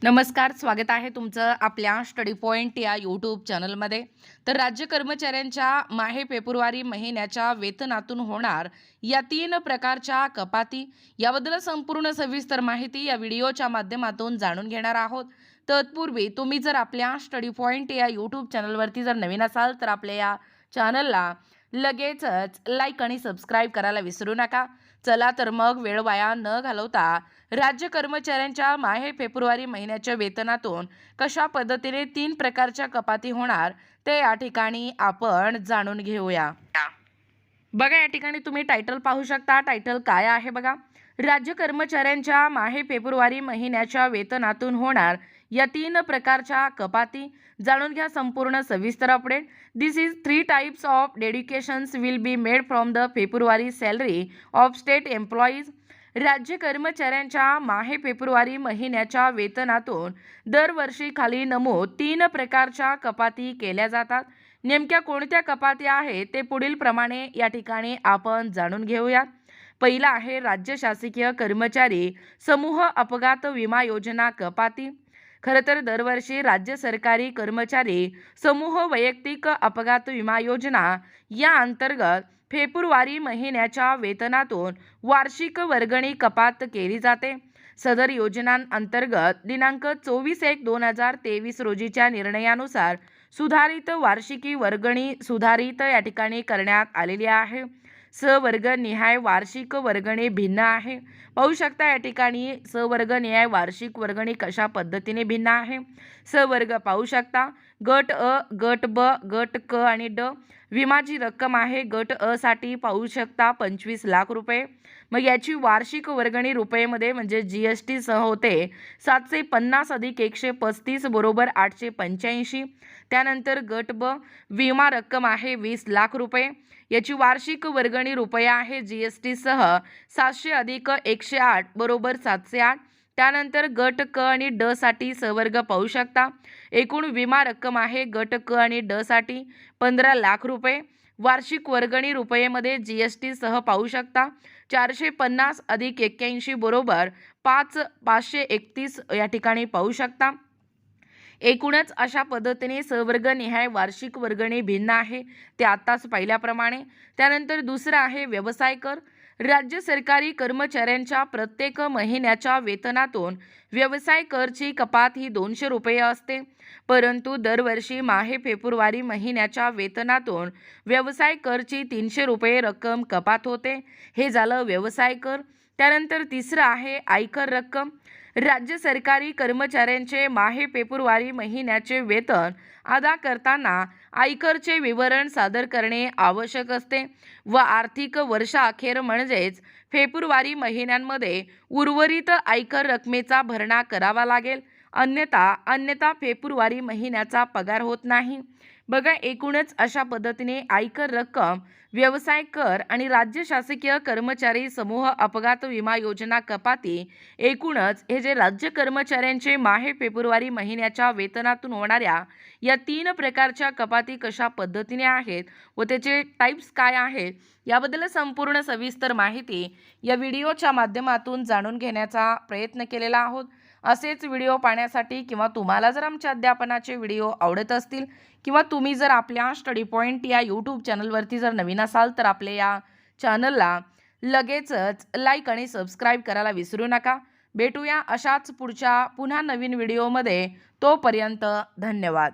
नमस्कार, स्वागत आहे तुमचं आपल्या स्टडी पॉइंट या यूट्यूब चॅनलमध्ये. तर राज्य कर्मचाऱ्यांच्या माहे फेब्रुवारी महिन्याच्या वेतनातून होणार या 3 प्रकारच्या कपाती याबद्दल संपूर्ण सविस्तर माहिती या व्हिडिओच्या माध्यमातून जाणून घेणार आहोत. तत्पूर्वी तुम्ही जर आपल्या स्टडी पॉइंट या यूट्यूब चॅनलवरती जर नवीन असाल तर आपल्या या चॅनलला लगेचच लाईक आणि सबस्क्राईब करायला विसरू नका. चला तर मग वेळ वाया न घालवता राज्य कर्मचाऱ्यांच्या माहे फेब्रुवारी महिन्याच्या वेतनातून कशा पद्धतीने 3 प्रकारच्या कपाती होणार ते या ठिकाणी आपण जाणून घेऊया. बघा, या ठिकाणी तुम्ही टायटल पाहू शकता. टायटल काय आहे बघा, राज्य कर्मचाऱ्यांच्या माहे फेब्रुवारी महिन्याच्या वेतनातून होणार या 3 प्रकारच्या कपाती. जाणून घ्या संपूर्ण सविस्तर update. This is 3 types of dedications will be made from the February salary of state employees. राज्य कर्मचाऱ्यांच्या माहे फेब्रुवारी महिन्याच्या वेतनातून दरवर्षी खाली नमूद 3 प्रकारच्या कपाती केल्या जातात. नेमक्या कोणत्या कपाती आहेत ते पुढील प्रमाणे या ठिकाणी आपण जाणून घेऊया. पहिला आहे राज्य शासकीय कर्मचारी समूह अपघात विमा योजना कपाती. खरं तर दरवर्षी राज्य सरकारी कर्मचारी समूह वैयक्तिक अपघात विमा योजना या अंतर्गत फेब्रुवारी महिन्याच्या वेतनातून वार्षिक वर्गणी कपात केली जाते. सदर योजनांतर्गत दिनांक 24/1/2023 रोजीच्या निर्णयानुसार सुधारित वार्षिकी वर्गणी सुधारित या ठिकाणी करण्यात आलेली आहे. सवर्ग निहाय वार्षिक वर्गणी भिन्न आहे. पाहू शकता या ठिकाणी सवर्ग निहाय वार्षिक वर्गणी कशा पद्धतीने भिन्न आहे. सवर्ग पाहू शकता, गट अ, गट ब, गट क आणि ड. विमाची रक्कम आहे गट अ साठी पाहू शकता 25 लाख रुपये. मग याची वार्षिक वर्गणी रुपयेमध्ये म्हणजे GST सह होते 750 अधिक 135 बरोबर 885. त्यानंतर गट ब, विमा रक्कम आहे 20 लाख रुपये. याची वार्षिक वर्गणी रुपये आहे GST सह 700 अधिक 108 बरोबर 708. त्यानंतर गट क आणि ड साठी सवर्ग पाहू शकता. एकूण विमा रक्कम आहे गट क आणि ड साठी 15 लाख रुपये. वार्षिक वर्गणी रुपयेमध्ये GST सह पाहू शकता 450 अधिक 81 बरोबर 531 या ठिकाणी पाहू शकता. एकूणच अशा पद्धतीने सवर्ग निहाय वार्षिक वर्गणी भिन्न आहे ते आताच पाहिल्याप्रमाणे. त्यानंतर दुसरं आहे व्यवसाय कर. राज्य सरकारी कर्मचाऱ्यांच्या प्रत्येक महिन्याच्या वेतनातून व्यवसाय करची कपात ही 200 रुपये असते. परंतु दरवर्षी माहे फेब्रुवारी महिन्याच्या वेतनातून व्यवसाय करची 300 रुपये रक्कम कपात होते. हे झालं व्यवसाय कर. त्यानंतर तिसरं आहे आयकर रक्कम. राज्य सरकारी कर्मचाऱ्यांचे माहे फेब्रुवारी महिन्याचे वेतन अदा करताना आयकरचे विवरण सादर करणे आवश्यक असते व आर्थिक वर्षाअखेर म्हणजेच फेब्रुवारी महिन्यांमध्ये उर्वरित आयकर रकमेचा भरणा करावा लागेल. अन्यथा फेब्रुवारी महिन्याचा पगार होत नाही. बघा, एकूणच अशा पद्धतीने आयकर रक्कम, व्यवसाय कर आणि राज्य शासकीय कर्मचारी समूह अपघात विमा योजना कपाती, एकूणच हे जे राज्य कर्मचाऱ्यांचे माहे फेब्रुवारी महिन्याच्या वेतनातून होणाऱ्या या 3 प्रकारच्या कपाती कशा पद्धतीने आहेत व त्याचे टाइप्स काय आहेत याबद्दल संपूर्ण सविस्तर माहिती या व्हिडिओच्या माध्यमातून जाणून घेण्याचा प्रयत्न केलेला आहोत. असेच व्हिडिओ पाहण्यासाठी किंवा तुम्हाला जर आमच्या अध्यापनाचे व्हिडिओ आवडत असतील किंवा तुम्ही जर आपल्या स्टडी पॉइंट या यूट्यूब चॅनलवरती जर नवीन असाल तर आपल्या या चॅनलला लगेचच लाईक आणि सबस्क्राईब करायला विसरू नका. भेटूया अशाच पुढच्या पुन्हा नवीन व्हिडिओमध्ये. तोपर्यंत धन्यवाद.